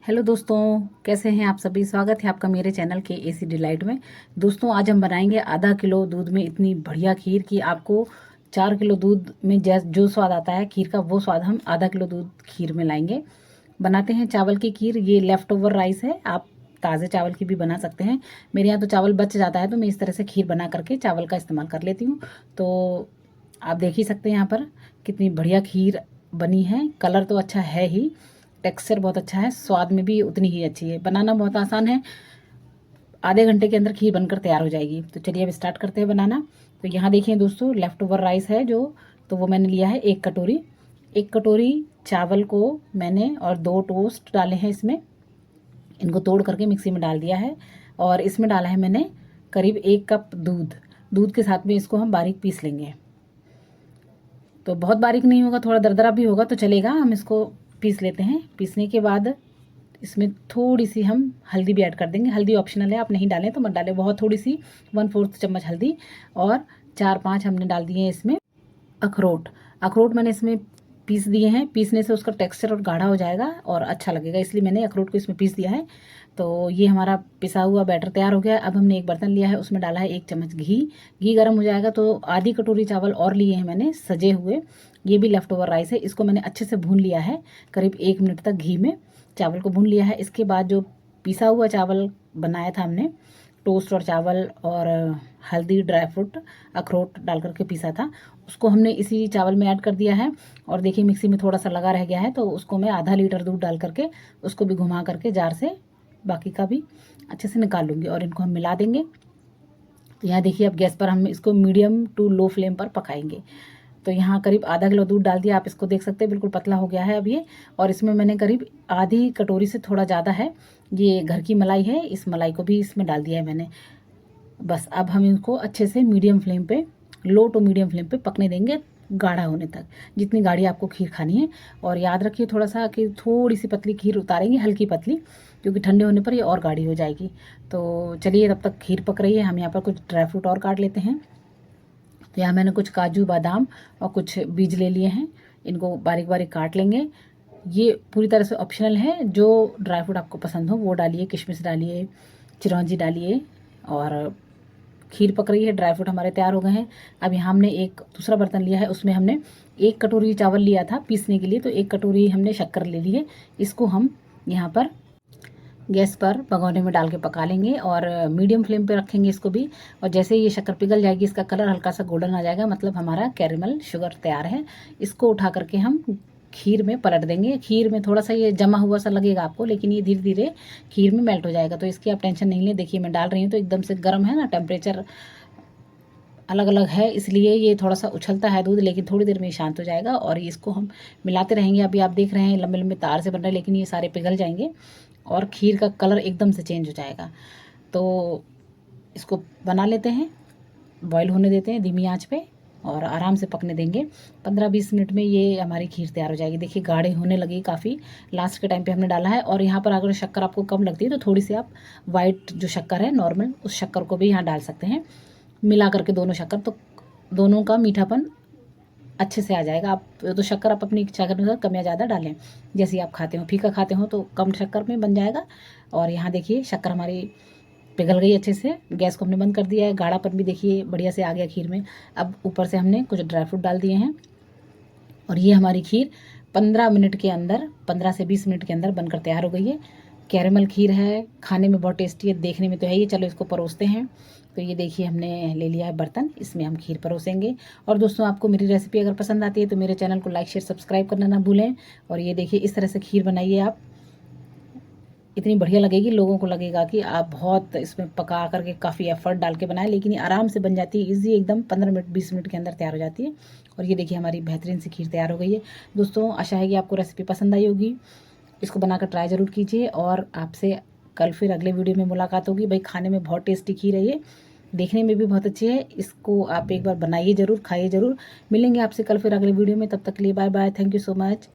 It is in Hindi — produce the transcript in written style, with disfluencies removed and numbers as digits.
हेलो दोस्तों, कैसे हैं आप सभी। स्वागत है आपका मेरे चैनल के एसी डिलाइट में। दोस्तों आज हम बनाएंगे आधा किलो दूध में इतनी बढ़िया खीर कि आपको 4 किलो दूध में जो स्वाद आता है खीर का, वो स्वाद हम आधा किलो दूध खीर में लाएंगे। बनाते हैं चावल की खीर। ये लेफ़्ट ओवर राइस है, आप ताज़े चावल की भी बना सकते हैं। मेरे यहाँ तो चावल बच जाता है तो मैं इस तरह से खीर बना करके चावल का इस्तेमाल कर लेती हूँ। तो आप देख ही सकते हैं यहाँ पर कितनी बढ़िया खीर बनी है। कलर तो अच्छा है ही, टेक्सचर बहुत अच्छा है, स्वाद में भी उतनी ही अच्छी है। बनाना बहुत आसान है, आधे घंटे के अंदर खीर बनकर तैयार हो जाएगी। तो चलिए अब स्टार्ट करते हैं बनाना। तो यहाँ देखिए दोस्तों, लेफ़्ट ओवर राइस है जो, तो वो मैंने लिया है 1 कटोरी। 1 कटोरी चावल को मैंने और 2 टोस्ट डाले हैं इसमें, इनको तोड़ करके मिक्सी में डाल दिया है। और इसमें डाला है मैंने करीब 1 कप दूध। दूध के साथ में इसको हम बारीक पीस लेंगे। तो बहुत बारीक नहीं होगा, थोड़ा दरदरा भी होगा तो चलेगा। हम इसको पीस लेते हैं। पीसने के बाद इसमें थोड़ी सी हम हल्दी भी ऐड कर देंगे। हल्दी ऑप्शनल है, आप नहीं डालें तो मत डालें, बहुत थोड़ी सी, 1/4 चम्मच हल्दी। और 4-5 हमने डाल दिए हैं इसमें अखरोट। अखरोट मैंने इसमें पीस दिए हैं। पीसने से उसका टेक्सचर और गाढ़ा हो जाएगा और अच्छा लगेगा, इसलिए मैंने अखरोट को इसमें पीस दिया है। तो ये हमारा पिसा हुआ बैटर तैयार हो गया है। अब हमने एक बर्तन लिया है, उसमें डाला है 1 चम्मच घी। घी गर्म हो जाएगा तो आधी कटोरी चावल और लिए हैं मैंने सजे हुए। ये भी लेफ़्ट ओवर राइस है, इसको मैंने अच्छे से भून लिया है, करीब 1 मिनट तक घी में चावल को भून लिया है। इसके बाद जो पिसा हुआ चावल बनाया था हमने, टोस्ट और चावल और हल्दी, ड्राई फ्रूट, अखरोट डाल करके पीसा था, उसको हमने इसी चावल में ऐड कर दिया है। और देखिए मिक्सी में थोड़ा सा लगा रह गया है तो उसको मैं आधा लीटर दूध डाल करके उसको भी घुमा करके जार से बाकी का भी अच्छे से निकाल लूँगी और इनको हम मिला देंगे। तो यहाँ देखिए अब गैस पर हम इसको मीडियम टू लो फ्लेम पर पकाएंगे। तो यहाँ करीब आधा किलो दूध डाल दिया, आप इसको देख सकते हैं बिल्कुल पतला हो गया है अब ये। और इसमें मैंने करीब आधी कटोरी से थोड़ा ज़्यादा है ये घर की मलाई है, इस मलाई को भी इसमें डाल दिया है मैंने। बस अब हम इनको अच्छे से मीडियम फ्लेम पे, लो टू मीडियम फ्लेम पे पकने देंगे, गाढ़ा होने तक, जितनी गाढ़ी आपको खीर खानी है। और याद रखिए थोड़ा सा कि थोड़ी सी पतली खीर उतारेंगे, हल्की पतली, क्योंकि ठंडे होने पर ये और गाढ़ी हो जाएगी। तो चलिए तब तक खीर पक रही है, हम यहाँ पर कुछ ड्राई फ्रूट और काट लेते हैं। तो यहाँ मैंने कुछ काजू, बादाम और कुछ बीज ले लिए हैं, इनको बारीक बारीक काट लेंगे। ये पूरी तरह से ऑप्शनल है, जो ड्राई फ्रूट आपको पसंद हो वो डालिए, किशमिश डालिए, चिरौंजी डालिए। और खीर पक रही है, ड्राई फ्रूट हमारे तैयार हो गए हैं। अब यहाँ हमने एक दूसरा बर्तन लिया है, उसमें हमने 1 कटोरी चावल लिया था पीसने के लिए, तो 1 कटोरी हमने शक्कर ले ली है। इसको हम यहाँ पर गैस पर भगोने में डाल के पका लेंगे और मीडियम फ्लेम पे रखेंगे इसको भी। और जैसे ही ये शक्कर पिघल जाएगी, इसका कलर हल्का सा गोल्डन आ जाएगा, मतलब हमारा कैरेमल शुगर तैयार है। इसको उठा करके हम खीर में पलट देंगे। खीर में थोड़ा सा ये जमा हुआ सा लगेगा आपको, लेकिन ये धीरे धीरे खीर में मेल्ट हो जाएगा, तो इसकी आप टेंशन नहीं लें। देखिए मैं डाल रही हूँ तो एकदम से गर्म है ना, टेम्परेचर अलग अलग है, इसलिए ये थोड़ा सा उछलता है दूध, लेकिन थोड़ी देर में शांत हो जाएगा। और इसको हम मिलाते रहेंगे। अभी आप देख रहे हैं लंबे लंबे तार से बन रहे हैं, लेकिन ये सारे पिघल जाएंगे और खीर का कलर एकदम से चेंज हो जाएगा। तो इसको बना लेते हैं, बॉईल होने देते हैं धीमी आंच पे और आराम से पकने देंगे। 15-20 मिनट में ये हमारी खीर तैयार हो जाएगी। देखिए गाढ़े होने लगी काफ़ी, लास्ट के टाइम पे हमने डाला है। और यहाँ पर अगर शक्कर आपको कम लगती है तो थोड़ी सी आप वाइट जो शक्कर है नॉर्मल, उस शक्कर को भी यहाँ डाल सकते हैं। मिला करके दोनों शक्कर, तो दोनों का मीठापन अच्छे से आ जाएगा। आप तो शक्कर आप अपनी इच्छा के अनुसार कम या ज़्यादा डालें, जैसे आप खाते हो, फीका खाते हो तो कम शक्कर में बन जाएगा। और यहाँ देखिए शक्कर हमारी पिघल गई अच्छे से, गैस को हमने बंद कर दिया है। गाढ़ापन भी देखिए बढ़िया से आ गया खीर में। अब ऊपर से हमने कुछ ड्राई फ्रूट डाल दिए हैं और ये हमारी खीर 15 मिनट के अंदर, 15 से 20 मिनट के अंदर बनकर तैयार हो गई है। कैरेमल खीर है, खाने में बहुत टेस्टी है, देखने में तो है ही। चलो इसको परोसते हैं। तो ये देखिए हमने ले लिया है बर्तन, इसमें हम खीर परोसेंगे। और दोस्तों आपको मेरी रेसिपी अगर पसंद आती है तो मेरे चैनल को लाइक, शेयर, सब्सक्राइब करना ना भूलें। और ये देखिए इस तरह से खीर बनाइए आप, इतनी बढ़िया लगेगी, लोगों को लगेगा कि आप बहुत इसमें पका करके काफ़ी एफर्ट डाल के बनाएं, लेकिन ये आराम से बन जाती है, ईजी एकदम, 15 मिनट 20 मिनट के अंदर तैयार हो जाती है। और ये देखिए हमारी बेहतरीन सी खीर तैयार हो गई है। दोस्तों आशा है कि आपको रेसिपी पसंद आई होगी, इसको बनाकर ट्राई ज़रूर कीजिए। और आपसे कल फिर अगले वीडियो में मुलाकात होगी। भाई खाने में बहुत टेस्टी खीर है ये, देखने में भी बहुत अच्छी है। इसको आप एक बार बनाइए ज़रूर, खाइए ज़रूर। मिलेंगे आपसे कल फिर अगले वीडियो में, तब तक के लिए bye bye, thank you so much.